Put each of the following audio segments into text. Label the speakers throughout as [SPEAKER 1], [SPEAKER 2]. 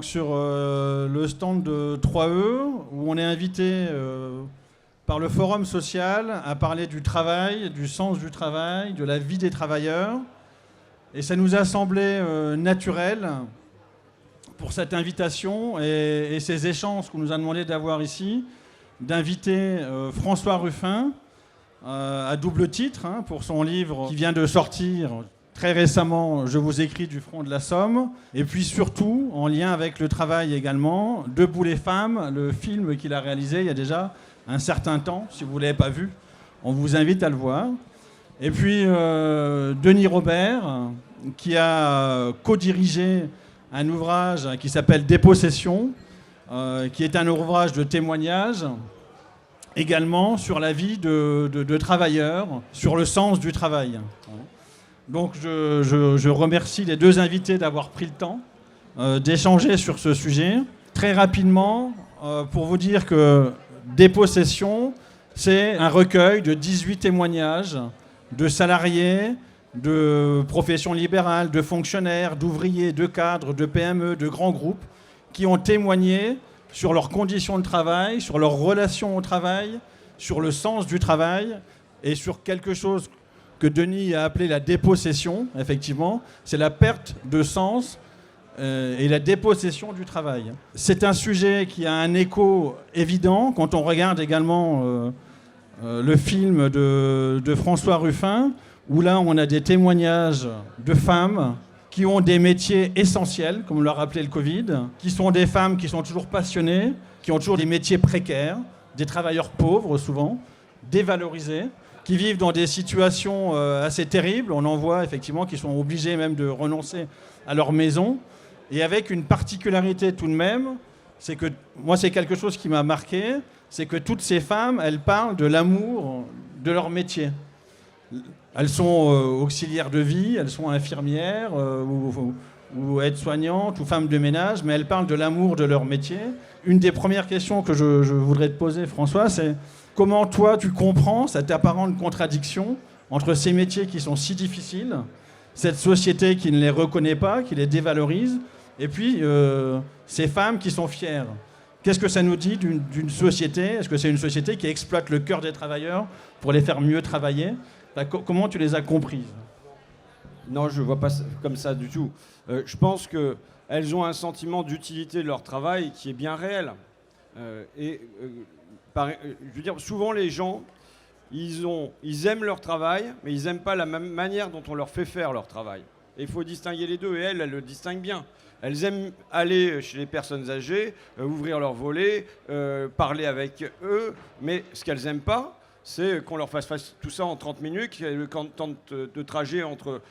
[SPEAKER 1] sur le stand de 3E, où on est invité par le Forum social à parler du travail, du sens du travail, de la vie des travailleurs. Et ça nous a semblé naturel pour cette invitation et ces échanges qu'on nous a demandé d'avoir ici, d'inviter François Ruffin, à double titre, pour son livre qui vient de sortir très récemment, Je vous écris du front de la Somme, et puis surtout, en lien avec le travail également, Debout les femmes, le film qu'il a réalisé il y a déjà un certain temps. Si vous ne l'avez pas vu, on vous invite à le voir. Et puis Denis Robert, qui a co-dirigé un ouvrage qui s'appelle Dépossession, qui est un ouvrage de témoignage également sur la vie de travailleurs, sur le sens du travail. Donc je remercie les deux invités d'avoir pris le temps d'échanger sur ce sujet. Très rapidement, pour vous dire que Dépossession, c'est un recueil de 18 témoignages de salariés, de professions libérales, de fonctionnaires, d'ouvriers, de cadres, de PME, de grands groupes, qui ont témoigné sur leurs conditions de travail, sur leurs relations au travail, sur le sens du travail et sur quelque chose que Denis a appelé la dépossession, effectivement, c'est la perte de sens et la dépossession du travail. C'est un sujet qui a un écho évident quand on regarde également le film de François Ruffin, où là on a des témoignages de femmes qui ont des métiers essentiels, comme l'a rappelé le Covid, qui sont des femmes qui sont toujours passionnées, qui ont toujours des métiers précaires, des travailleurs pauvres souvent, dévalorisés, qui vivent dans des situations assez terribles. On en voit effectivement qui sont obligés même de renoncer à leur maison. Et avec une particularité tout de même, c'est que moi c'est quelque chose qui m'a marqué, c'est que toutes ces femmes, elles parlent de l'amour de leur métier. Elles sont auxiliaires de vie, elles sont infirmières ou aides-soignantes ou femmes de ménage, mais elles parlent de l'amour de leur métier. Une des premières questions que je voudrais te poser, François, c'est comment toi tu comprends cette apparente contradiction entre ces métiers qui sont si difficiles, cette société qui ne les reconnaît pas, qui les dévalorise, et puis ces femmes qui sont fières. Qu'est-ce que ça nous dit d'une société ? Est-ce que c'est une société qui exploite le cœur des travailleurs pour les faire mieux travailler ? Comment tu les as comprises ?
[SPEAKER 2] Non, je ne vois pas comme ça du tout. Je pense qu'elles ont un sentiment d'utilité de leur travail qui est bien réel. Je veux dire, souvent les gens, ils aiment leur travail, mais ils n'aiment pas la même manière dont on leur fait faire leur travail. Et il faut distinguer les deux, et elles le distinguent bien. Elles aiment aller chez les personnes âgées, ouvrir leurs volets, parler avec eux, mais ce qu'elles n'aiment pas, c'est qu'on leur fasse tout ça en 30 minutes, et le temps de trajet entre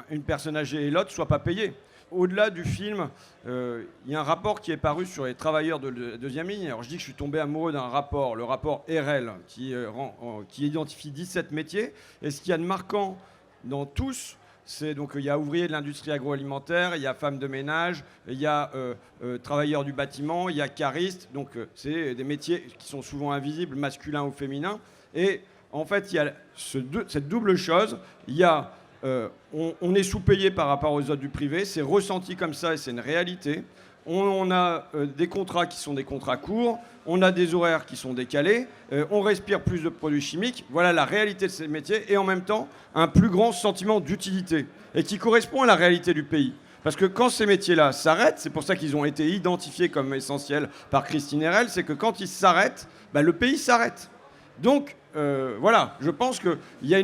[SPEAKER 2] une personne âgée et l'autre ne soit pas payé. Au-delà du film, il y a un rapport qui est paru sur les travailleurs de deuxième ligne. Alors je dis que je suis tombé amoureux d'un rapport, le rapport RL, qui identifie 17 métiers. Et ce qu'il y a de marquant dans tous, c'est donc il y a ouvriers de l'industrie agroalimentaire, il y a femmes de ménage, il y a travailleurs du bâtiment, il y a caristes. Donc c'est des métiers qui sont souvent invisibles, masculins ou féminins. Et en fait, il y a cette double chose. Il y a on est sous-payé par rapport aux autres du privé, c'est ressenti comme ça et c'est une réalité. On a des contrats qui sont des contrats courts, on a des horaires qui sont décalés, on respire plus de produits chimiques. Voilà la réalité de ces métiers et en même temps un plus grand sentiment d'utilité et qui correspond à la réalité du pays. Parce que quand ces métiers-là s'arrêtent, c'est pour ça qu'ils ont été identifiés comme essentiels par Christine Herel, c'est que quand ils s'arrêtent, le pays s'arrête. Donc voilà, je pense qu'il y a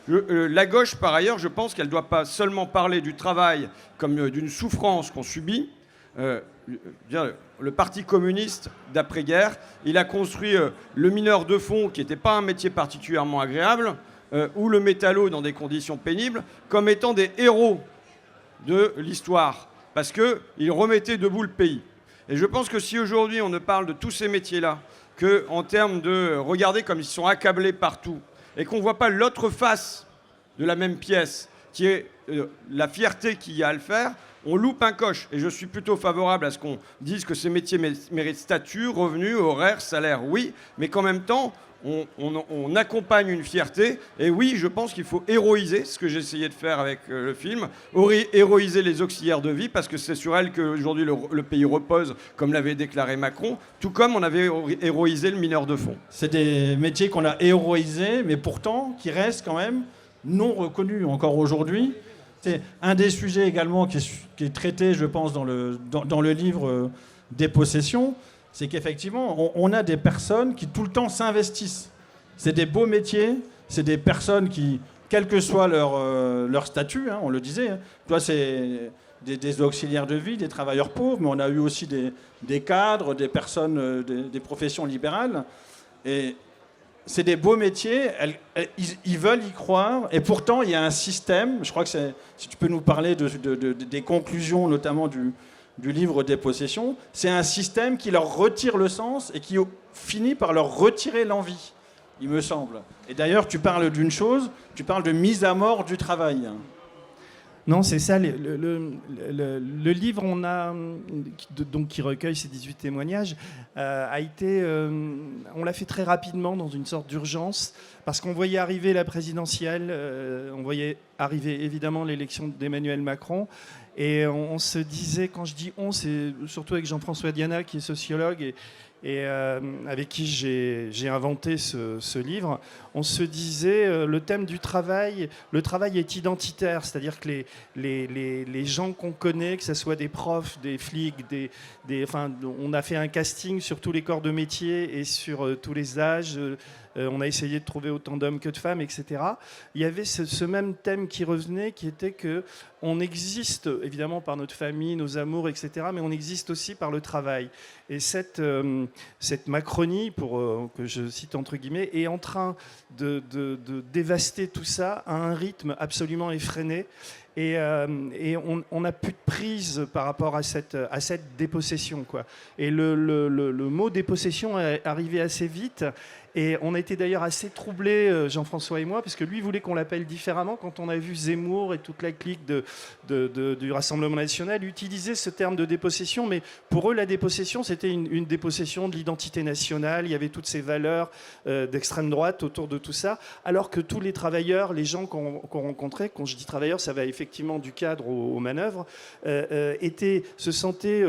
[SPEAKER 2] la gauche, par ailleurs, je pense qu'elle ne doit pas seulement parler du travail comme d'une souffrance qu'on subit. Le Parti communiste d'après-guerre, il a construit le mineur de fond, qui n'était pas un métier particulièrement agréable, ou le métallo dans des conditions pénibles, comme étant des héros de l'histoire, parce qu'ils remettaient debout le pays. Et je pense que si aujourd'hui on ne parle de tous ces métiers-là qu'en termes de regarder comme ils sont accablés partout, et qu'on ne voit pas l'autre face de la même pièce, qui est la fierté qu'il y a à le faire, on loupe un coche. Et je suis plutôt favorable à ce qu'on dise que ces métiers méritent statut, revenus, horaires, salaire, oui, mais qu'en même temps, on accompagne une fierté. Et oui, je pense qu'il faut héroïser, ce que j'ai essayé de faire avec le film, héroïser les auxiliaires de vie, parce que c'est sur elles qu'aujourd'hui le pays repose, comme l'avait déclaré Macron, tout comme on avait héroïsé le mineur de fond.
[SPEAKER 1] C'est des métiers qu'on a héroïsés, mais pourtant qui restent quand même non reconnus encore aujourd'hui. C'est un des sujets également qui est traité, je pense, dans le livre Dépossession, c'est qu'effectivement, on a des personnes qui tout le temps s'investissent. C'est des beaux métiers, c'est des personnes qui, quel que soit leur statut, on le disait, toi c'est des auxiliaires de vie, des travailleurs pauvres, mais on a eu aussi des cadres, des personnes, des professions libérales. Et c'est des beaux métiers, ils veulent y croire, et pourtant il y a un système, je crois que si tu peux nous parler des conclusions notamment du livre Dépossession, c'est un système qui leur retire le sens et qui finit par leur retirer l'envie, il me semble. Et d'ailleurs, tu parles d'une chose, tu parles de mise à mort du travail.
[SPEAKER 3] Non, c'est ça. Le livre, donc, qui recueille ces 18 témoignages, on l'a fait très rapidement, dans une sorte d'urgence, parce qu'on voyait arriver la présidentielle, on voyait arriver évidemment l'élection d'Emmanuel Macron, et on se disait, quand je dis on, c'est surtout avec Jean-François Diana, qui est sociologue, et avec qui j'ai inventé ce livre, on se disait, le thème du travail, le travail est identitaire, c'est-à-dire que les gens qu'on connaît, que ce soit des profs, des flics, on a fait un casting sur tous les corps de métier et sur tous les âges, on a essayé de trouver autant d'hommes que de femmes, etc. Il y avait ce même thème qui revenait, qui était que on existe évidemment par notre famille, nos amours, etc., mais on existe aussi par le travail. Et cette Macronie, que je cite entre guillemets, est en train de dévaster tout ça à un rythme absolument effréné. Et on n'a plus de prise par rapport à cette dépossession, quoi. Et le mot dépossession est arrivé assez vite. Et on a été d'ailleurs assez troublés, Jean-François et moi, parce que lui voulait qu'on l'appelle différemment. Quand on a vu Zemmour et toute la clique du Rassemblement national utiliser ce terme de dépossession, mais pour eux, la dépossession, c'était une dépossession de l'identité nationale. Il y avait toutes ces valeurs d'extrême droite autour de tout ça, alors que tous les travailleurs, les gens qu'on rencontrait, quand je dis travailleurs, ça va effectivement du cadre aux manœuvres, se sentaient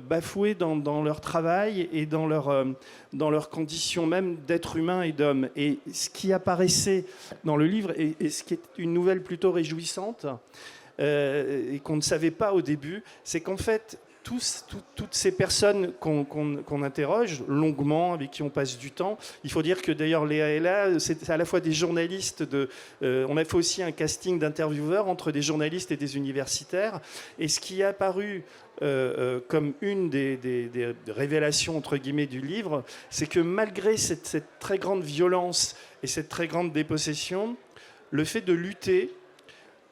[SPEAKER 3] bafoués dans leur travail et dans leurs conditions même d'être humain et d'homme. Et ce qui apparaissait dans le livre, et ce qui est une nouvelle plutôt réjouissante, et qu'on ne savait pas au début, c'est qu'en fait, toutes ces personnes qu'on interroge longuement, avec qui on passe du temps, il faut dire que d'ailleurs Léa est là, c'est à la fois des journalistes, on a fait aussi un casting d'intervieweurs entre des journalistes et des universitaires, et ce qui est apparu comme une des révélations entre guillemets du livre, c'est que malgré cette très grande violence et cette très grande dépossession, le fait de lutter,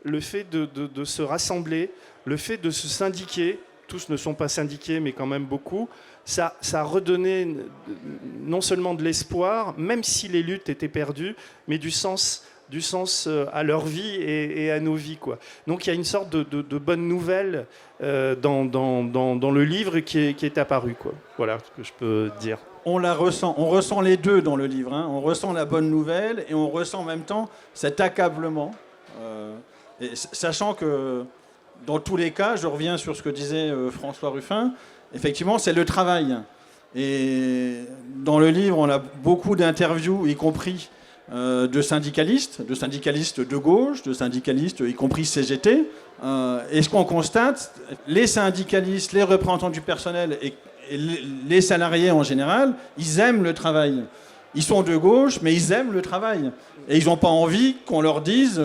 [SPEAKER 3] le fait de se rassembler, le fait de se syndiquer, tous ne sont pas syndiqués, mais quand même beaucoup, ça redonnait non seulement de l'espoir, même si les luttes étaient perdues, mais du sens à leur vie et à nos vies, quoi. Donc il y a une sorte de bonne nouvelle dans le livre qui est apparu, quoi. Voilà ce que je peux dire.
[SPEAKER 1] On ressent les deux dans le livre, hein. On ressent la bonne nouvelle et on ressent en même temps cet accablement, et sachant que dans tous les cas, je reviens sur ce que disait François Ruffin, effectivement c'est le travail. Et dans le livre, on a beaucoup d'interviews, y compris de syndicalistes de gauche, de syndicalistes, y compris CGT. Et ce qu'on constate, les syndicalistes, les représentants du personnel et les salariés en général, ils aiment le travail. Ils sont de gauche, mais ils aiment le travail. Et ils n'ont pas envie qu'on leur dise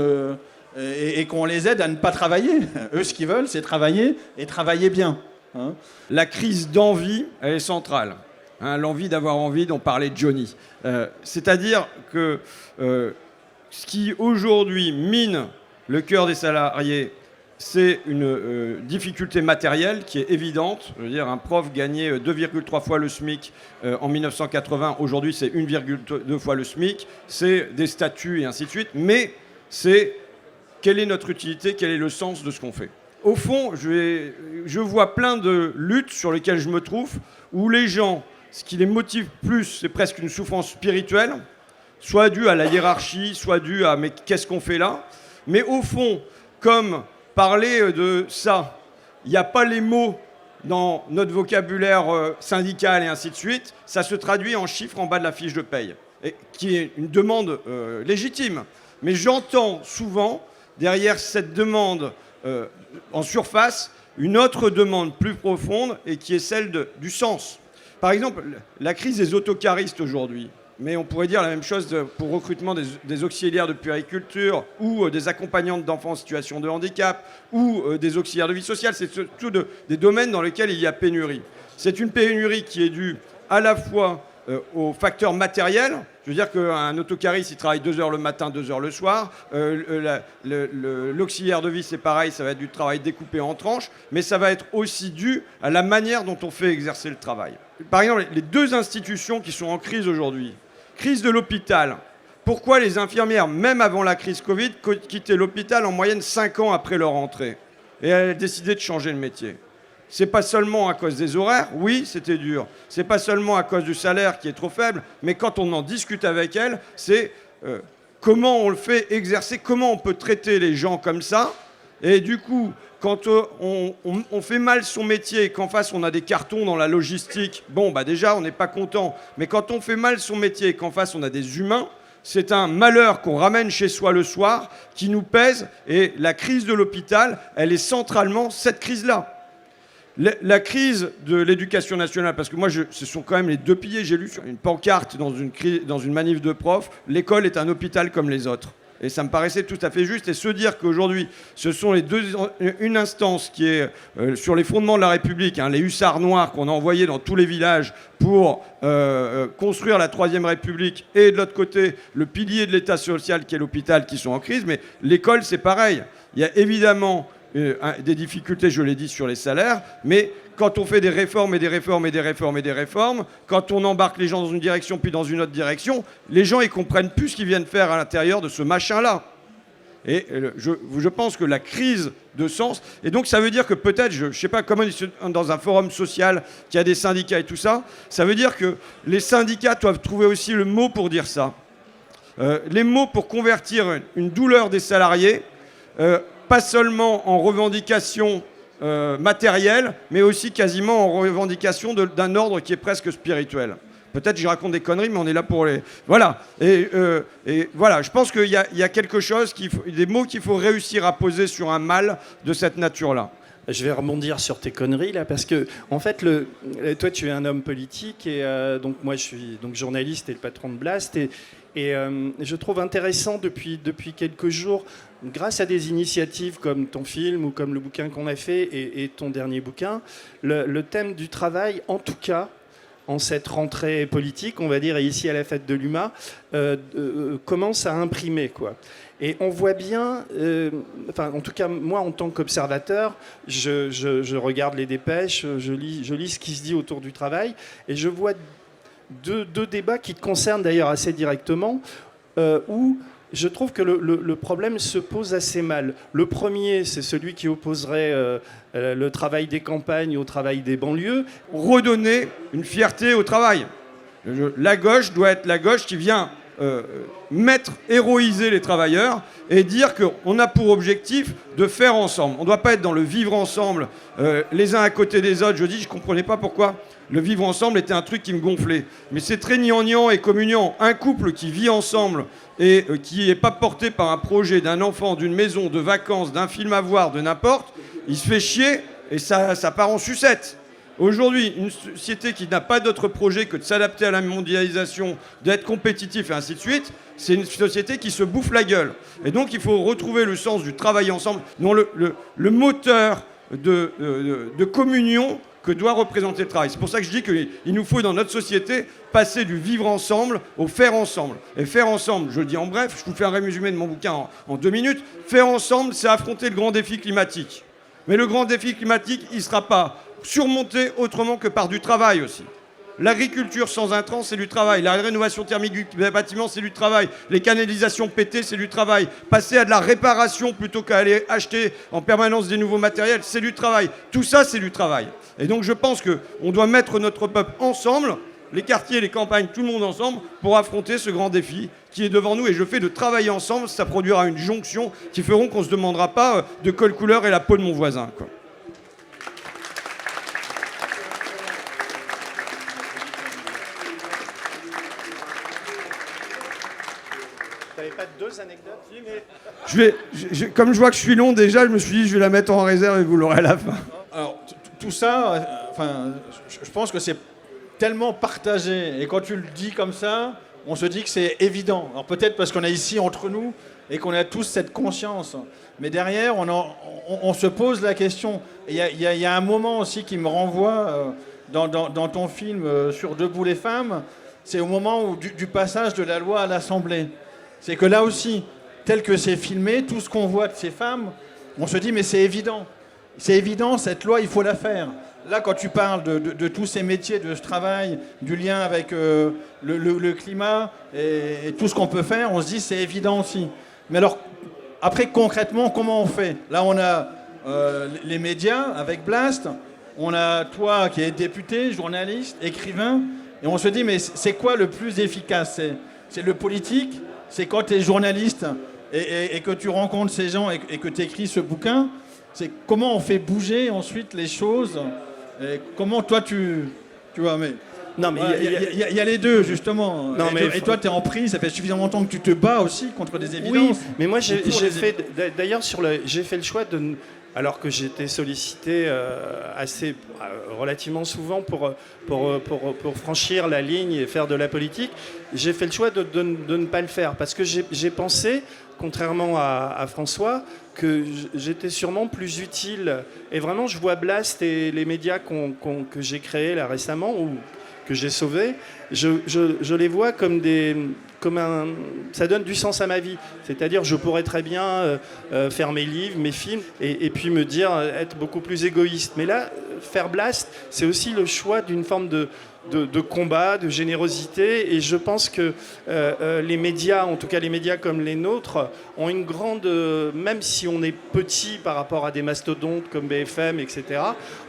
[SPEAKER 1] et qu'on les aide à ne pas travailler. Eux, ce qu'ils veulent, c'est travailler et travailler bien. Hein.
[SPEAKER 2] La crise d'envie, elle est centrale. Hein, l'envie d'avoir envie dont parlait Johnny. C'est-à-dire que ce qui aujourd'hui mine le cœur des salariés, c'est une difficulté matérielle qui est évidente. Je veux dire, un prof gagnait 2,3 fois le SMIC en 1980. Aujourd'hui, c'est 1,2 fois le SMIC. C'est des statuts et ainsi de suite. Mais c'est quelle est notre utilité, quel est le sens de ce qu'on fait. au fond, je vois plein de luttes sur lesquelles je me trouve, où les gens, ce qui les motive plus, c'est presque une souffrance spirituelle, soit due à la hiérarchie, soit due à mais qu'est-ce qu'on fait là? Mais au fond, comme parler de ça, il n'y a pas les mots dans notre vocabulaire syndical et ainsi de suite, ça se traduit en chiffres en bas de la fiche de paye, et qui est une demande légitime. Mais j'entends souvent, derrière cette demande en surface, une autre demande plus profonde et qui est celle du sens. Par exemple, la crise des autocaristes aujourd'hui, mais on pourrait dire la même chose pour le recrutement des auxiliaires de puériculture ou des accompagnantes d'enfants en situation de handicap ou des auxiliaires de vie sociale. C'est surtout des domaines dans lesquels il y a pénurie. C'est une pénurie qui est due à la fois aux facteurs matériels. Je veux dire qu'un autocariste, il travaille 2 heures le matin, 2 heures le soir. L'auxiliaire de vie, c'est pareil, ça va être du travail découpé en tranches, mais ça va être aussi dû à la manière dont on fait exercer le travail. Par exemple, les 2 institutions qui sont en crise aujourd'hui, crise de l'hôpital. Pourquoi les infirmières, même avant la crise Covid, quittaient l'hôpital en moyenne 5 ans après leur entrée? Et elles ont décidé de changer le métier. C'est pas seulement à cause des horaires, oui, c'était dur. C'est pas seulement à cause du salaire qui est trop faible, mais quand on en discute avec elles, c'est comment on le fait exercer, comment on peut traiter les gens comme ça. Et du coup, quand on fait mal son métier et qu'en face on a des cartons dans la logistique, bon, bah déjà on n'est pas content. Mais quand on fait mal son métier et qu'en face on a des humains, c'est un malheur qu'on ramène chez soi le soir qui nous pèse. Et la crise de l'hôpital, elle est centralement cette crise-là. La crise de l'éducation nationale, parce que moi, ce sont quand même les 2 piliers. J'ai lu sur une pancarte dans une manif de profs, l'école est un hôpital comme les autres. Et ça me paraissait tout à fait juste. Et se dire qu'aujourd'hui, ce sont une instance qui est sur les fondements de la République, hein, les hussards noirs qu'on a envoyés dans tous les villages pour construire la 3e République, et de l'autre côté, le pilier de l'État social qui est l'hôpital, qui sont en crise. Mais l'école, c'est pareil. Il y a évidemment des difficultés, je l'ai dit, sur les salaires, mais quand on fait des réformes et des réformes et des réformes et des réformes, quand on embarque les gens dans une direction puis dans une autre direction, les gens ils comprennent plus ce qu'ils viennent faire à l'intérieur de ce machin-là. Et je pense que la crise de sens, et donc ça veut dire que peut-être, je ne sais pas comment dans un forum social qui a des syndicats et tout ça, ça veut dire que les syndicats doivent trouver aussi le mot pour dire ça. Les mots pour convertir une douleur des salariés, pas seulement en revendication matérielle, mais aussi quasiment en revendication d'un ordre qui est presque spirituel. Peut-être je raconte des conneries, mais on est là pour les... Voilà. Et voilà, je pense qu'il y a quelque chose, des mots qu'il faut réussir à poser sur un mal de cette nature-là.
[SPEAKER 3] Je vais rebondir sur tes conneries là, parce que en fait, toi tu es un homme politique et donc moi je suis donc journaliste et le patron de Blast et je trouve intéressant depuis quelques jours, grâce à des initiatives comme ton film ou comme le bouquin qu'on a fait et ton dernier bouquin, le thème du travail, en tout cas en cette rentrée politique, on va dire, et ici à la fête de l'UMA, commence à imprimer, quoi. Et on voit bien, enfin, en tout cas, moi, en tant qu'observateur, je regarde les dépêches, je lis ce qui se dit autour du travail, et je vois deux débats qui te concernent d'ailleurs assez directement, où je trouve que le problème se pose assez mal. Le premier, c'est celui qui opposerait le travail des campagnes au travail des banlieues.
[SPEAKER 2] Redonner une fierté au travail. La gauche doit être la gauche qui vient héroïser les travailleurs et dire qu'on a pour objectif de faire ensemble. On ne doit pas être dans le vivre ensemble, les uns à côté des autres. Je ne comprenais pas pourquoi le vivre ensemble était un truc qui me gonflait. Mais c'est très gnangnan et communiant. Un couple qui vit ensemble et qui n'est pas porté par un projet d'un enfant, d'une maison, de vacances, d'un film à voir, de n'importe, il se fait chier et ça part en sucette. Aujourd'hui, une société qui n'a pas d'autre projet que de s'adapter à la mondialisation, d'être compétitif et ainsi de suite, c'est une société qui se bouffe la gueule. Et donc il faut retrouver le sens du travail ensemble, non le moteur de communion que doit représenter le travail. C'est pour ça que je dis qu'il nous faut dans notre société passer du vivre ensemble au faire ensemble. Et faire ensemble, je le dis en bref, je vous fais un résumé de mon bouquin en 2 minutes, faire ensemble, c'est affronter le grand défi climatique. Mais le grand défi climatique, il ne sera pas surmonté autrement que par du travail aussi. L'agriculture sans intrants, c'est du travail. La rénovation thermique du bâtiment, c'est du travail. Les canalisations pétées, c'est du travail. Passer à de la réparation plutôt qu'à aller acheter en permanence des nouveaux matériels, c'est du travail. Tout ça, c'est du travail. Et donc je pense qu'on doit mettre notre peuple ensemble, les quartiers, les campagnes, tout le monde ensemble, pour affronter ce grand défi qui est devant nous. Et je fais de travailler ensemble, ça produira une jonction qui feront qu'on ne se demandera pas de quelle couleur est la peau de mon voisin, quoi.
[SPEAKER 3] T'avais pas deux anecdotes?
[SPEAKER 2] Comme je vois que je suis long déjà, je me suis dit je vais la mettre en réserve et vous l'aurez à la fin.
[SPEAKER 1] Alors, tout ça, je pense que c'est tellement partagé. Et quand tu le dis comme ça, on se dit que c'est évident. Alors peut-être parce qu'on est ici entre nous et qu'on a tous cette conscience. Mais derrière, on se pose la question. Il y a un moment aussi qui me renvoie dans ton film sur Debout les femmes. C'est au moment du passage de la loi à l'Assemblée. C'est que là aussi, tel que c'est filmé, tout ce qu'on voit de ces femmes, on se dit mais c'est évident. C'est évident, cette loi, il faut la faire. Là, quand tu parles de tous ces métiers, de ce travail, du lien avec le climat et tout ce qu'on peut faire, on se dit c'est évident aussi. Mais alors, après, concrètement, comment on fait? Là, on a les médias avec Blast, on a toi qui es député, journaliste, écrivain, et on se dit mais c'est quoi le plus efficace? C'est le politique? C'est quand tu es journaliste et que tu rencontres ces gens et que tu écris ce bouquin, c'est comment on fait bouger ensuite les choses et comment toi tu vois, mais
[SPEAKER 3] Non, mais
[SPEAKER 1] il y a les deux justement.
[SPEAKER 3] Non,
[SPEAKER 1] et toi tu es en prise, ça fait suffisamment longtemps que tu te bats aussi contre des évidences.
[SPEAKER 3] Oui, mais moi j'ai fait d'ailleurs j'ai fait le choix de, alors que j'étais sollicité relativement souvent pour franchir la ligne et faire de la politique, j'ai fait le choix de ne pas le faire parce que j'ai pensé, contrairement à François, que j'étais sûrement plus utile. Et vraiment, je vois Blast et les médias que j'ai créés là récemment ou que j'ai sauvés, je les vois comme ça donne du sens à ma vie. C'est-à-dire, je pourrais très bien faire mes livres, mes films, et puis me dire être beaucoup plus égoïste. Mais là, faire Blast, c'est aussi le choix d'une forme de combat, de générosité, et je pense que les médias, en tout cas les médias comme les nôtres, ont une grande, même si on est petit par rapport à des mastodontes comme BFM, etc.,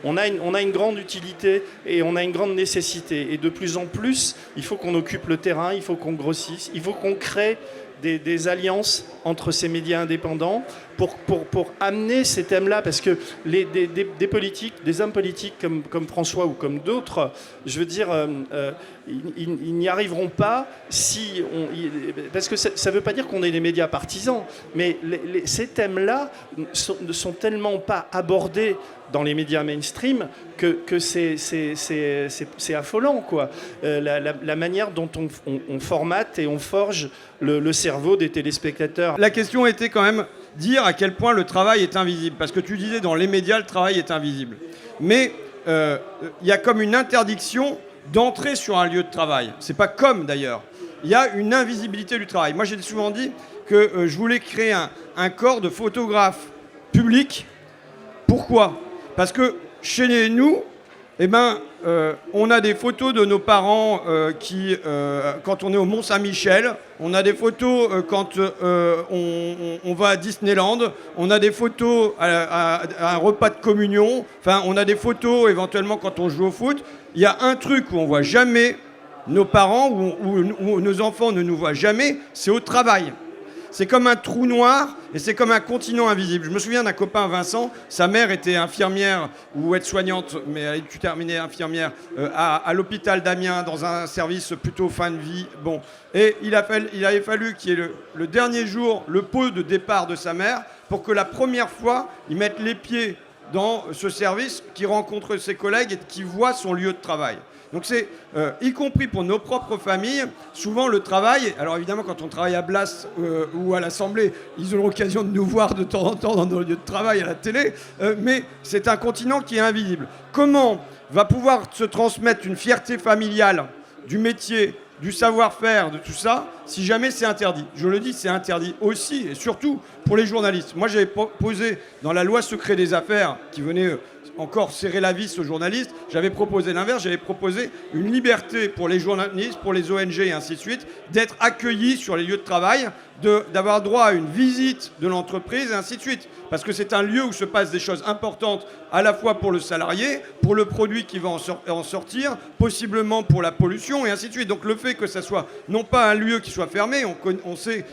[SPEAKER 3] on a une grande utilité et on a une grande nécessité. Et de plus en plus, il faut qu'on occupe le terrain, il faut qu'on grossisse, il faut qu'on crée des alliances entre ces médias indépendants pour amener ces thèmes-là, parce que des politiques, des hommes politiques comme François ou comme d'autres, je veux dire, ils n'y arriveront pas parce que ça ne veut pas dire qu'on est des médias partisans, mais ces thèmes-là ne sont tellement pas abordés dans les médias mainstream que c'est affolant, quoi. La manière dont on formate et on forge le cerveau des téléspectateurs.
[SPEAKER 2] La question était quand même dire à quel point le travail est invisible. Parce que tu disais dans les médias, le travail est invisible. Mais il y a comme une interdiction d'entrer sur un lieu de travail. C'est pas comme d'ailleurs. Il y a une invisibilité du travail. Moi j'ai souvent dit que je voulais créer un corps de photographes publics. Pourquoi ? Parce que chez nous, on a des photos de nos parents quand on est au Mont-Saint-Michel, on a des photos quand on va à Disneyland, on a des photos à un repas de communion, enfin on a des photos éventuellement quand on joue au foot. Il y a un truc où on voit jamais nos parents, où nos enfants ne nous voient jamais, c'est au travail. C'est comme un trou noir et c'est comme un continent invisible. Je me souviens d'un copain, Vincent, sa mère était infirmière ou aide-soignante, mais elle a dû terminer infirmière à l'hôpital d'Amiens dans un service plutôt fin de vie. Bon. Et il avait fallu qu'il y ait le dernier jour, le pot de départ de sa mère, pour que la première fois, il mette les pieds dans ce service, qu'il rencontre ses collègues et qu'il voit son lieu de travail. Donc c'est, y compris pour nos propres familles, souvent le travail, alors évidemment quand on travaille à Blas ou à l'Assemblée, ils ont l'occasion de nous voir de temps en temps dans nos lieux de travail à la télé, mais c'est un continent qui est invisible. Comment va pouvoir se transmettre une fierté familiale du métier, du savoir-faire, de tout ça, si jamais c'est interdit? Je le dis, c'est interdit aussi et surtout pour les journalistes. Moi j'avais posé dans la loi secret des affaires qui venait encore serrer la vis aux journalistes. J'avais proposé l'inverse, j'avais proposé une liberté pour les journalistes, pour les ONG et ainsi de suite, d'être accueillis sur les lieux de travail, d'avoir droit à une visite de l'entreprise et ainsi de suite. Parce que c'est un lieu où se passent des choses importantes, à la fois pour le salarié, pour le produit qui va en sortir, possiblement pour la pollution et ainsi de suite. Donc le fait que ça soit non pas un lieu qui soit fermé, on sait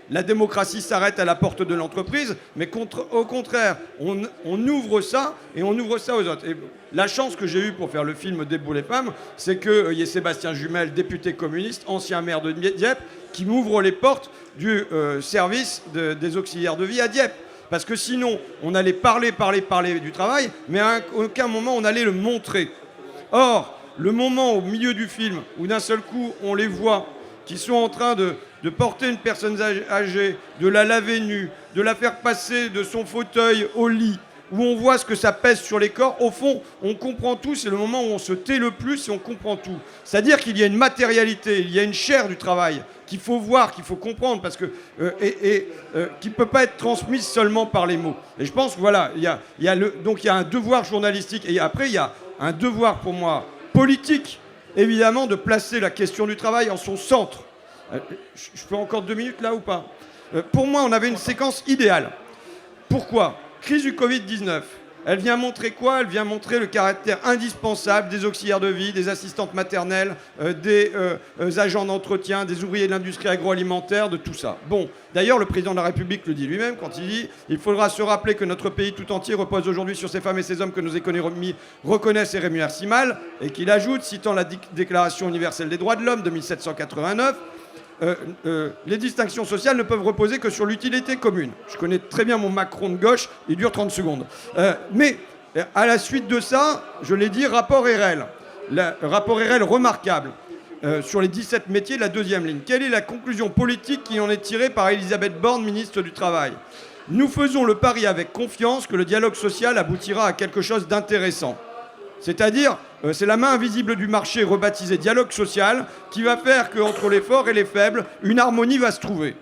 [SPEAKER 2] la démocratie s'arrête à la porte de l'entreprise, mais au contraire, on ouvre ça et on ouvre ça aux autres. Et la chance que j'ai eue pour faire le film Debout les femmes, c'est qu'il y ait Sébastien Jumel, député communiste, ancien maire de Dieppe, qui m'ouvre les portes du service des auxiliaires de vie à Dieppe. Parce que sinon, on allait parler du travail, mais à aucun moment on allait le montrer. Or, le moment au milieu du film où d'un seul coup on les voit qui sont en train de porter une personne âgée, de la laver nue, de la faire passer de son fauteuil au lit, où on voit ce que ça pèse sur les corps, au fond, on comprend tout, c'est le moment où on se tait le plus et on comprend tout. C'est-à-dire qu'il y a une matérialité, il y a une chair du travail qu'il faut voir, qu'il faut comprendre, parce que qui ne peut pas être transmise seulement par les mots. Et je pense que voilà, donc il y a un devoir journalistique, et après il y a un devoir pour moi politique, évidemment, de placer la question du travail en son centre. Je fais encore 2 minutes là ou pas? Pour moi, on avait une séquence idéale. Pourquoi? Crise du Covid-19. Elle vient montrer quoi? Elle vient montrer le caractère indispensable des auxiliaires de vie, des assistantes maternelles, des agents d'entretien, des ouvriers de l'industrie agroalimentaire, de tout ça. Bon, d'ailleurs, le président de la République le dit lui-même quand il dit « Il faudra se rappeler que notre pays tout entier repose aujourd'hui sur ces femmes et ces hommes que nos économies reconnaissent et rémunèrent si mal. » Et qu'il ajoute, citant la Déclaration universelle des droits de l'homme de 1789, les distinctions sociales ne peuvent reposer que sur l'utilité commune. Je connais très bien mon Macron de gauche, il dure 30 secondes. Mais à la suite de ça, je l'ai dit, rapport RL. Rapport RL remarquable sur les 17 métiers de la deuxième ligne. Quelle est la conclusion politique qui en est tirée par Elisabeth Borne, ministre du Travail? Nous faisons le pari avec confiance que le dialogue social aboutira à quelque chose d'intéressant. C'est-à-dire, c'est la main invisible du marché rebaptisée dialogue social qui va faire qu'entre les forts et les faibles, une harmonie va se trouver.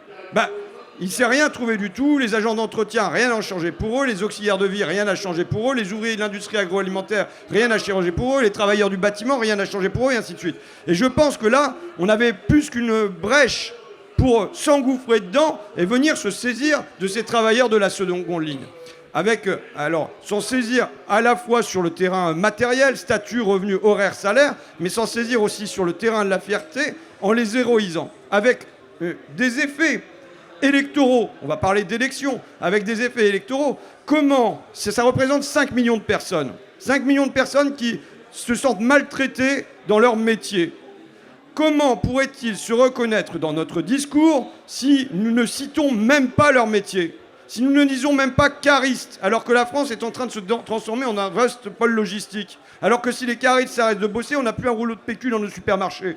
[SPEAKER 2] Il ne s'est rien trouvé du tout, les agents d'entretien, rien n'a changé pour eux, les auxiliaires de vie, rien n'a changé pour eux, les ouvriers de l'industrie agroalimentaire, rien n'a changé pour eux, les travailleurs du bâtiment, rien n'a changé pour eux, et ainsi de suite. Et je pense que là, on avait plus qu'une brèche pour s'engouffrer dedans et venir se saisir de ces travailleurs de la seconde ligne. Avec, s'en saisir à la fois sur le terrain matériel, statut, revenu, horaire, salaire, mais s'en saisir aussi sur le terrain de la fierté en les héroïsant, avec des effets électoraux, on va parler d'élections, avec des effets électoraux. Comment? Ça représente 5 millions de personnes. 5 millions de personnes qui se sentent maltraitées dans leur métier. Comment pourraient-ils se reconnaître dans notre discours si nous ne citons même pas leur métier? Si nous ne disons même pas caristes, alors que la France est en train de se transformer en un vaste pôle logistique, alors que si les caristes s'arrêtent de bosser, on n'a plus un rouleau de PQ dans nos supermarchés.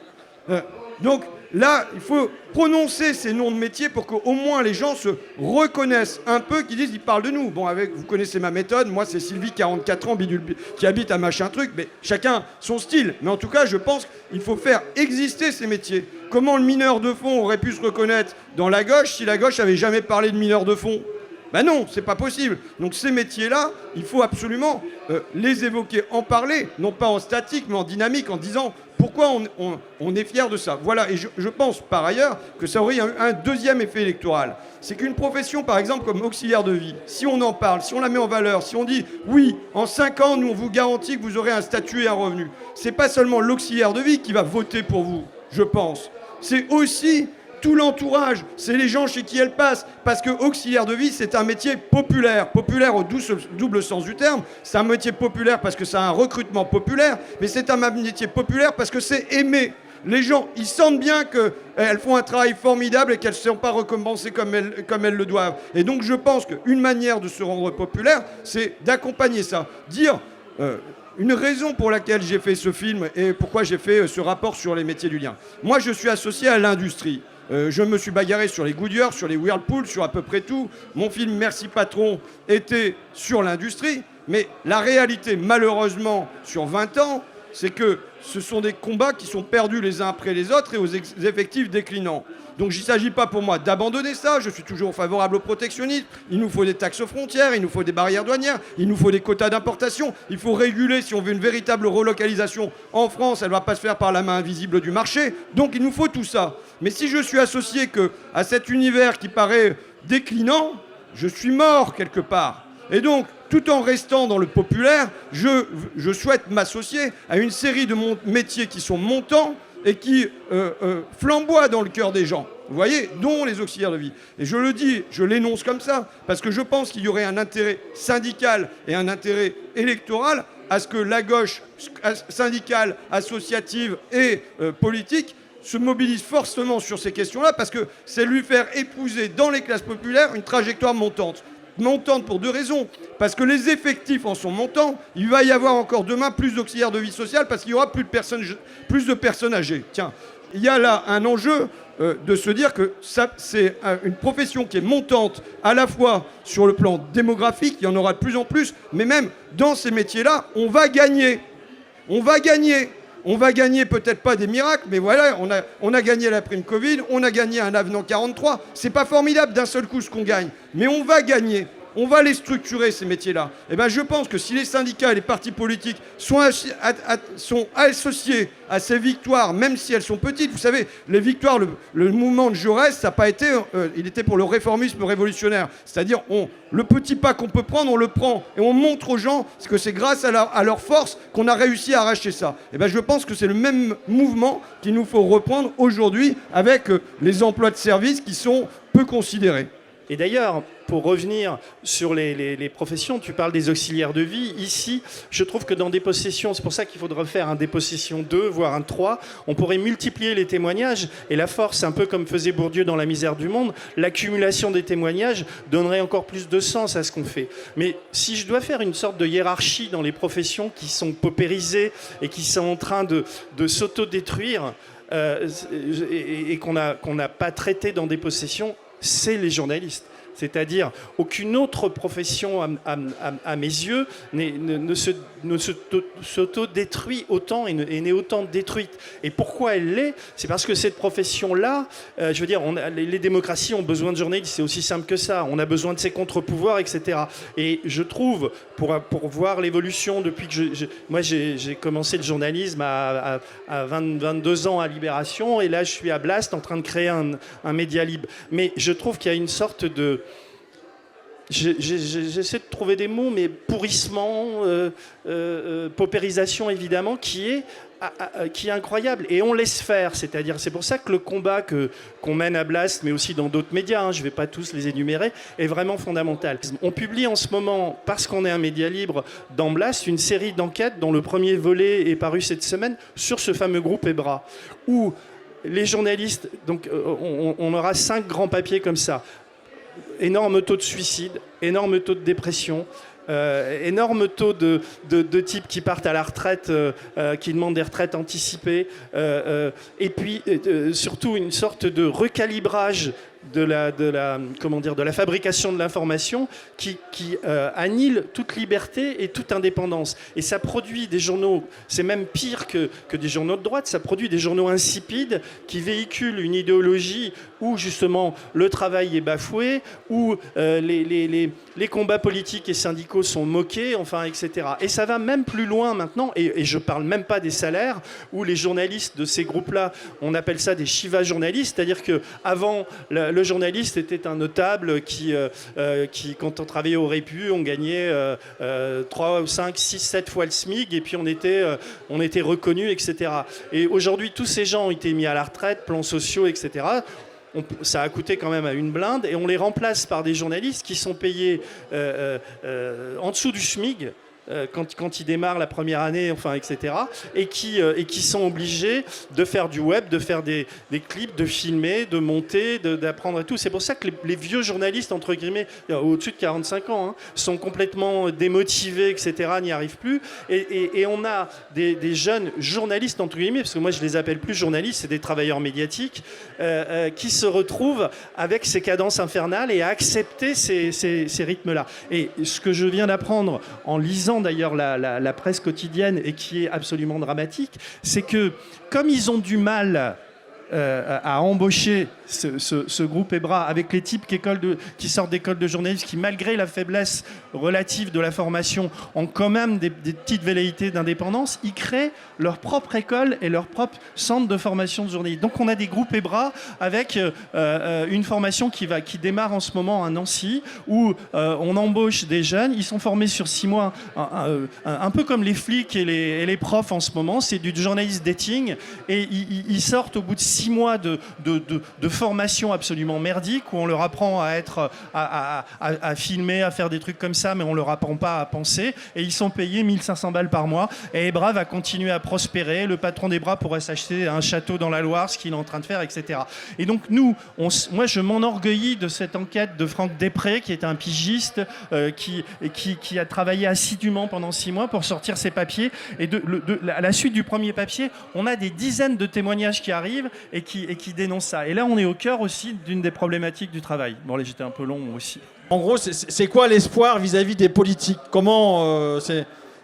[SPEAKER 2] Donc là, il faut prononcer ces noms de métiers pour qu'au moins les gens se reconnaissent un peu, qu'ils disent, ils parlent de nous. Bon, vous connaissez ma méthode, moi c'est Sylvie, 44 ans, bidule, qui habite à machin truc, mais chacun son style. Mais en tout cas, je pense qu'il faut faire exister ces métiers. Comment le mineur de fond aurait pu se reconnaître dans la gauche si la gauche n'avait jamais parlé de mineur de fond? Non, c'est pas possible. Donc ces métiers-là, il faut absolument les évoquer, en parler, non pas en statique, mais en dynamique, en disant pourquoi on est fier de ça. Voilà, et je pense par ailleurs que ça aurait un deuxième effet électoral. C'est qu'une profession, par exemple, comme auxiliaire de vie, si on en parle, si on la met en valeur, si on dit oui, en 5 ans, nous on vous garantit que vous aurez un statut et un revenu, c'est pas seulement l'auxiliaire de vie qui va voter pour vous, je pense. C'est aussi tout l'entourage, c'est les gens chez qui elle passe. Parce que auxiliaire de vie, c'est un métier populaire. Populaire au double sens du terme. C'est un métier populaire parce que ça a un recrutement populaire. Mais c'est un métier populaire parce que c'est aimé. Les gens, ils sentent bien qu'elles font un travail formidable et qu'elles ne sont pas récompensées comme elles le doivent. Et donc je pense qu'une manière de se rendre populaire, c'est d'accompagner ça. Dire... une raison pour laquelle j'ai fait ce film et pourquoi j'ai fait ce rapport sur les métiers du lien. Moi, je suis associé à l'industrie. Je me suis bagarré sur les Goodyear, sur les Whirlpool, sur à peu près tout. Mon film Merci Patron était sur l'industrie. Mais la réalité, malheureusement, sur 20 ans, c'est que ce sont des combats qui sont perdus les uns après les autres et aux effectifs déclinants. Donc il ne s'agit pas pour moi d'abandonner ça, je suis toujours favorable au protectionnisme, il nous faut des taxes aux frontières, il nous faut des barrières douanières, il nous faut des quotas d'importation, il faut réguler si on veut une véritable relocalisation en France, elle ne va pas se faire par la main invisible du marché, donc il nous faut tout ça. Mais si je suis associé à cet univers qui paraît déclinant, je suis mort quelque part. Et donc, tout en restant dans le populaire, je souhaite m'associer à une série de métiers qui sont montants et qui flamboient dans le cœur des gens, vous voyez, dont les auxiliaires de vie. Et je le dis, je l'énonce comme ça, parce que je pense qu'il y aurait un intérêt syndical et un intérêt électoral à ce que la gauche syndicale, associative et politique se mobilise fortement sur ces questions-là, parce que c'est lui faire épouser dans les classes populaires une trajectoire montante. Montante pour deux raisons. Parce que les effectifs en sont montants. Il va y avoir encore demain plus d'auxiliaires de vie sociale parce qu'il y aura plus de personnes âgées. Tiens, il y a là un enjeu de se dire que c'est une profession qui est montante à la fois sur le plan démographique, il y en aura de plus en plus, mais même dans ces métiers-là, on va gagner. On va gagner. On va gagner peut-être pas des miracles, mais voilà, on a gagné la prime Covid, on a gagné un avenant 43. C'est pas formidable d'un seul coup ce qu'on gagne, mais on va gagner. On va les structurer, ces métiers-là. Et ben, je pense que si les syndicats et les partis politiques sont associés à ces victoires, même si elles sont petites, vous savez, les victoires, le mouvement de Jaurès, ça n'a pas été, il était pour le réformisme révolutionnaire. C'est-à-dire, le petit pas qu'on peut prendre, on le prend. Et on montre aux gens que c'est grâce à leur force qu'on a réussi à arracher ça. Et ben, je pense que c'est le même mouvement qu'il nous faut reprendre aujourd'hui avec les emplois de service qui sont peu considérés.
[SPEAKER 3] Et d'ailleurs, pour revenir sur les professions, tu parles des auxiliaires de vie. Ici, je trouve que dans dépossession, c'est pour ça qu'il faudrait faire un dépossession 2, voire un 3, on pourrait multiplier les témoignages. Et la force, un peu comme faisait Bourdieu dans La misère du monde, l'accumulation des témoignages donnerait encore plus de sens à ce qu'on fait. Mais si je dois faire une sorte de hiérarchie dans les professions qui sont paupérisées et qui sont en train de s'autodétruire, et qu'on n'a pas traité dans dépossession, c'est les journalistes. C'est-à-dire, aucune autre profession, à mes yeux, ne s'auto-détruit autant et n'est autant détruite. Et pourquoi elle l'est ? C'est parce que cette profession-là, je veux dire, les démocraties ont besoin de journalistes, c'est aussi simple que ça. On a besoin de ces contre-pouvoirs, etc. Et je trouve, pour voir l'évolution depuis que moi j'ai commencé le journalisme à 22 ans à Libération, et là je suis à Blast en train de créer un média libre. Mais je trouve qu'il y a une sorte de... J'essaie de trouver des mots, mais pourrissement, paupérisation évidemment, qui est incroyable. Et on laisse faire, c'est-à-dire, c'est pour ça que le combat qu'on mène à Blast, mais aussi dans d'autres médias, je ne vais pas tous les énumérer, est vraiment fondamental. On publie en ce moment, parce qu'on est un média libre, dans Blast, une série d'enquêtes dont le premier volet est paru cette semaine sur ce fameux groupe EBRA, où les journalistes, donc on aura 5 grands papiers comme ça. Énorme taux de suicide, énorme taux de dépression, énorme taux de types qui partent à la retraite, qui demandent des retraites anticipées, et puis surtout une sorte de recalibrage de la fabrication de l'information qui annihile toute liberté et toute indépendance. Et ça produit des journaux, c'est même pire que des journaux de droite, ça produit des journaux insipides qui véhiculent une idéologie où justement le travail est bafoué, où les combats politiques et syndicaux sont moqués, enfin, etc. Et ça va même plus loin maintenant, et je parle même pas des salaires, où les journalistes de ces groupes-là, on appelle ça des Shiva journalistes, c'est-à-dire qu'avant, le journaliste était un notable qui, quand on travaillait au Répu, on gagnait 3, 5, 6, 7 fois le SMIC, et puis on était reconnu, etc. Et aujourd'hui, tous ces gens ont été mis à la retraite, plans sociaux, etc. Ça a coûté quand même à une blinde, et on les remplace par des journalistes qui sont payés en dessous du SMIC, quand ils démarrent la première année, enfin, etc., et qui sont obligés de faire du web, de faire des clips, de filmer, de monter, d'apprendre et tout. C'est pour ça que les vieux journalistes, entre guillemets, au-dessus de 45 ans, sont complètement démotivés, etc., n'y arrivent plus. Et on a des jeunes journalistes, entre guillemets, parce que moi je les appelle plus journalistes, c'est des travailleurs médiatiques, qui se retrouvent avec ces cadences infernales et à accepter ces rythmes-là. Et ce que je viens d'apprendre en lisant lisant d'ailleurs la presse quotidienne et qui est absolument dramatique, c'est que comme ils ont du mal à embaucher ce groupe EBRA avec les types qui sortent d'écoles de journalisme, qui malgré la faiblesse relative de la formation ont quand même des petites velléités d'indépendance, ils créent leur propre école et leur propre centre de formation de journalisme. Donc on a des groupes EBRA avec une formation qui démarre en ce moment à Nancy, où on embauche des jeunes, ils sont formés sur 6 mois, un peu comme les flics et les profs en ce moment, c'est du journalist dating, et ils sortent au bout de 6 mois de formation absolument merdique, où on leur apprend à filmer, à faire des trucs comme ça, mais on leur apprend pas à penser, et ils sont payés 1500 balles par mois, et EBRA va continuer à prospérer, le patron d'EBRA pourrait s'acheter un château dans la Loire, ce qu'il est en train de faire, etc. Et donc moi je m'enorgueillis de cette enquête de Franck Després, qui est un pigiste, qui a travaillé assidûment pendant 6 mois pour sortir ses papiers, et à la suite du premier papier, on a des dizaines de témoignages qui arrivent et qui dénoncent ça. Et là, on est au cœur aussi d'une des problématiques du travail. Bon, là, j'étais un peu long aussi.
[SPEAKER 1] En gros, c'est quoi l'espoir vis-à-vis des politiques? Comment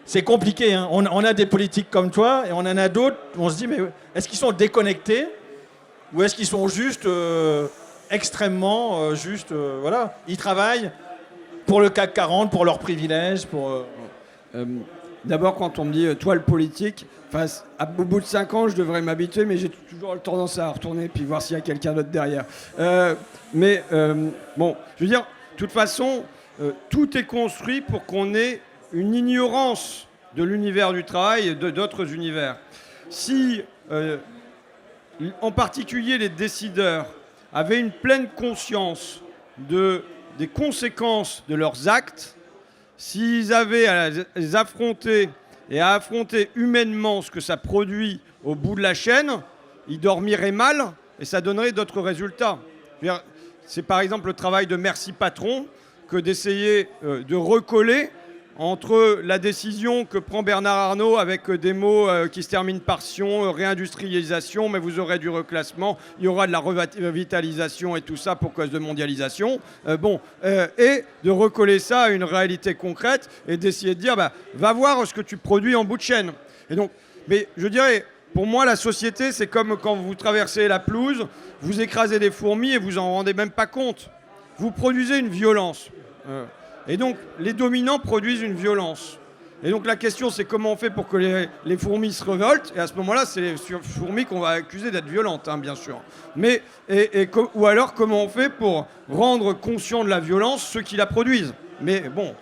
[SPEAKER 1] c'est compliqué, hein. On a des politiques comme toi et on en a d'autres où on se dit, mais est-ce qu'ils sont déconnectés ou est-ce qu'ils sont juste extrêmement voilà, ils travaillent pour le CAC 40, pour leurs privilèges, pour...
[SPEAKER 2] D'abord, quand on me dit toi le politique, au bout de 5 ans, je devrais m'habituer, mais j'ai toujours tendance à retourner puis voir s'il y a quelqu'un d'autre derrière. Bon, je veux dire, de toute façon, tout est construit pour qu'on ait une ignorance de l'univers du travail et d'autres univers. Si, en particulier, les décideurs avaient une pleine conscience des conséquences de leurs actes, s'ils avaient à les affronter et à affronter humainement ce que ça produit au bout de la chaîne, ils dormiraient mal et ça donnerait d'autres résultats. C'est par exemple le travail de Merci Patron que d'essayer de recoller entre la décision que prend Bernard Arnault avec des mots qui se terminent par Sion, réindustrialisation, mais vous aurez du reclassement, il y aura de la revitalisation et tout ça pour cause de mondialisation. Et de recoller ça à une réalité concrète et d'essayer de dire, va voir ce que tu produis en bout de chaîne. Et donc, mais je dirais, pour moi, la société, c'est comme quand vous traversez la pelouse, vous écrasez des fourmis et vous en rendez même pas compte. Vous produisez une violence. Et donc, les dominants produisent une violence. Et donc, la question, c'est comment on fait pour que les fourmis se révoltent. Et à ce moment-là, c'est les fourmis qu'on va accuser d'être violentes, hein, bien sûr. Ou alors, comment on fait pour rendre conscient de la violence ceux qui la produisent. Mais bon,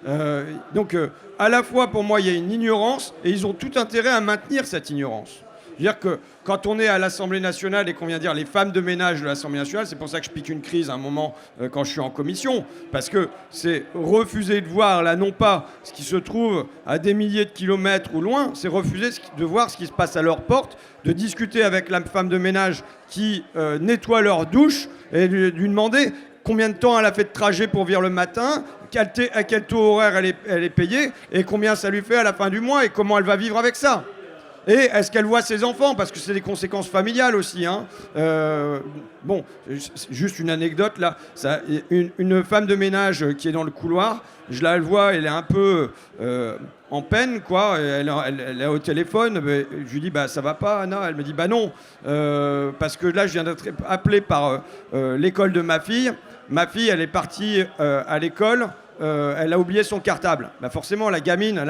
[SPEAKER 2] à la fois, pour moi, il y a une ignorance, et ils ont tout intérêt à maintenir cette ignorance. C'est-à-dire que quand on est à l'Assemblée nationale et qu'on vient dire les femmes de ménage de l'Assemblée nationale, c'est pour ça que je pique une crise à un moment quand je suis en commission, parce que c'est refuser de voir, là non pas ce qui se trouve à des milliers de kilomètres ou loin, c'est refuser de voir ce qui se passe à leur porte, de discuter avec la femme de ménage qui nettoie leur douche et lui demander combien de temps elle a fait de trajet pour venir le matin, à quel taux horaire elle est payée et combien ça lui fait à la fin du mois et comment elle va vivre avec ça. Et est-ce qu'elle voit ses enfants? Parce que c'est des conséquences familiales aussi. Hein. Juste une anecdote là. Une femme de ménage qui est dans le couloir, je la vois, elle est un peu en peine, quoi. Elle est au téléphone. Je lui dis, ça va pas, Anna? Elle me dit, non. Parce que là, je viens d'être appelé par l'école de ma fille. Ma fille, elle est partie à l'école. Elle a oublié son cartable. Forcément, la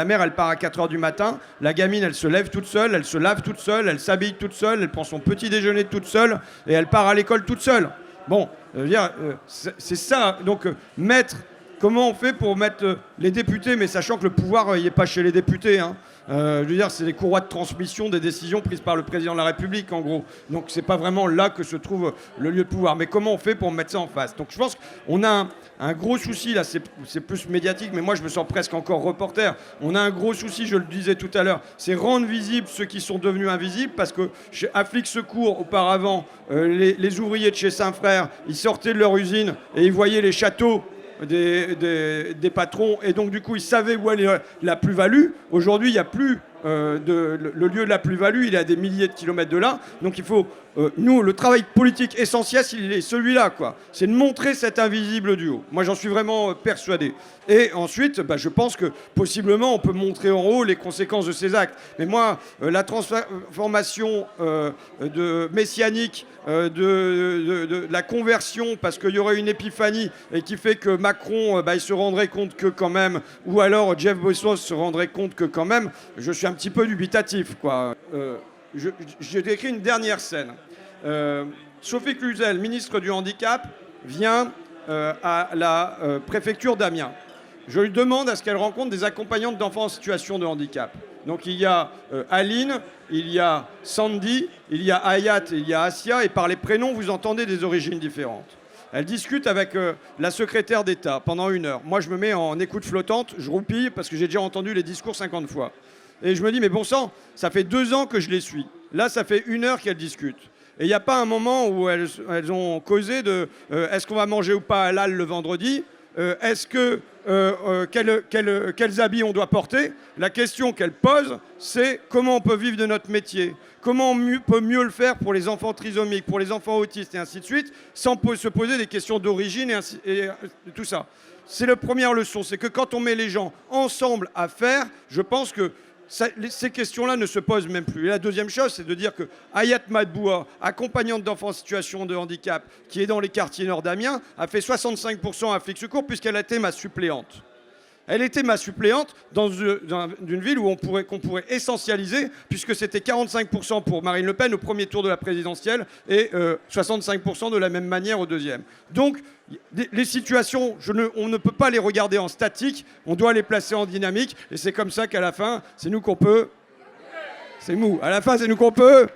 [SPEAKER 2] mère, elle part à 4h du matin. La gamine, elle se lève toute seule, elle se lave toute seule, elle s'habille toute seule, elle prend son petit déjeuner toute seule et elle part à l'école toute seule. Bon, je veux dire, c'est ça. Donc, comment on fait pour mettre les députés, mais sachant que le pouvoir, il n'est pas chez les députés, hein. Je veux dire, c'est les courroies de transmission des décisions prises par le président de la République, en gros. Donc, c'est pas vraiment là que se trouve le lieu de pouvoir. Mais comment on fait pour mettre ça en face? Donc, je pense qu'on a un gros souci, là, c'est plus médiatique, mais moi, je me sens presque encore reporter. On a un gros souci, je le disais tout à l'heure, c'est rendre visibles ceux qui sont devenus invisibles, parce que chez Afflic Secours, auparavant, les ouvriers de chez Saint-Frère, ils sortaient de leur usine et ils voyaient les châteaux des patrons, et donc du coup ils savaient où allait la plus-value. Aujourd'hui il n'y a plus le lieu de la plus-value, il est à des milliers de kilomètres de là. Donc il faut, nous, le travail politique essentiel, il est celui-là, quoi. C'est de montrer cet invisible du haut. Moi, j'en suis vraiment persuadé. Et ensuite, je pense que possiblement, on peut montrer en haut les conséquences de ces actes. Mais moi, la transformation messianique, de la conversion, parce qu'il y aurait une épiphanie et qui fait que Macron, il se rendrait compte que quand même, ou alors Jeff Bezos se rendrait compte que quand même, je suis un petit peu dubitatif, quoi. J'ai décrit une dernière scène. Sophie Cluzel, ministre du Handicap, vient à la préfecture d'Amiens. Je lui demande à ce qu'elle rencontre des accompagnantes d'enfants en situation de handicap. Donc il y a Aline, il y a Sandy, il y a Hayat et il y a Asia, et par les prénoms, vous entendez des origines différentes. Elle discute avec la secrétaire d'État pendant 1 heure. Moi, je me mets en écoute flottante, je roupille parce que j'ai déjà entendu les discours 50 fois. Et je me dis, mais bon sang, ça fait 2 ans que je les suis. Là, ça fait 1 heure qu'elles discutent. Et il n'y a pas un moment où elles ont causé de est-ce qu'on va manger ou pas halal le vendredi, est-ce que quels habits on doit porter. La question qu'elle pose, c'est comment on peut vivre de notre métier, comment on peut mieux le faire pour les enfants trisomiques, pour les enfants autistes et ainsi de suite, sans se poser des questions d'origine et tout ça. C'est la première leçon, c'est que quand on met les gens ensemble à faire, je pense que ces questions-là ne se posent même plus. Et la deuxième chose, c'est de dire que Hayat Madboua, accompagnante d'enfants en situation de handicap, qui est dans les quartiers nord d'Amiens, a fait 65% à Flix-Secours puisqu'elle a été ma suppléante. Elle était ma suppléante dans une ville où qu'on pourrait essentialiser, puisque c'était 45% pour Marine Le Pen au premier tour de la présidentielle et 65% de la même manière au deuxième. Donc, les situations, on ne peut pas les regarder en statique, on doit les placer en dynamique, et c'est comme ça qu'à la fin, c'est nous qu'on peut... C'est mou. À la fin, c'est nous qu'on peut...